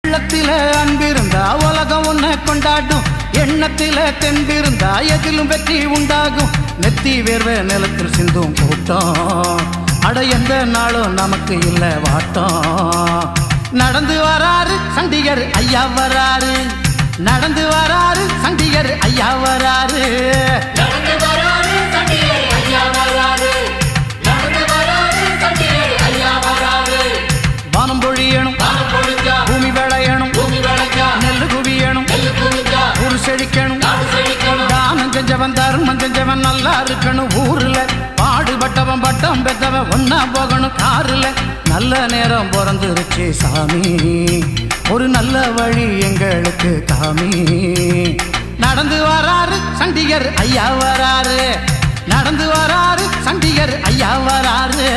உள்ளத்தில அன்பிருந்தா உலகம் உன்னை கொண்டாடும், எண்ணத்தில தென்பிருந்தா எதிலும் வெற்றி உண்டாகும். நெத்தி வேர்வை நிலத்தில் சிந்தும் கூட்டம், அட எந்த நாளும் நமக்கு இல்ல வாட்டம். நடந்து வராரு சண்டிகர் ஐயா வராரு, நடந்து வராரு சண்டிகர் ஐயா வராரு. வானம் பொழியணும், பூமி விளையணும், நெல்லு குவியணும், ஊர் செழிக்கணும். தானம் செஞ்சவன் தர்மம் செஞ்சவன் நல்லா இருக்கணும். ஊர்ல பாடுபட்டவன் பட்டம் பெற்றவன் ஒன்னா போகணும். காருல நல்ல நேரம் பிறந்துருச்சு சாமி, ஒரு நல்ல வழி எங்களுக்கு காமி. நடந்து வராரு சண்டிகர் ஐயா வராரு, நடந்து வராரு சண்டிகர் ஐயா வராரு.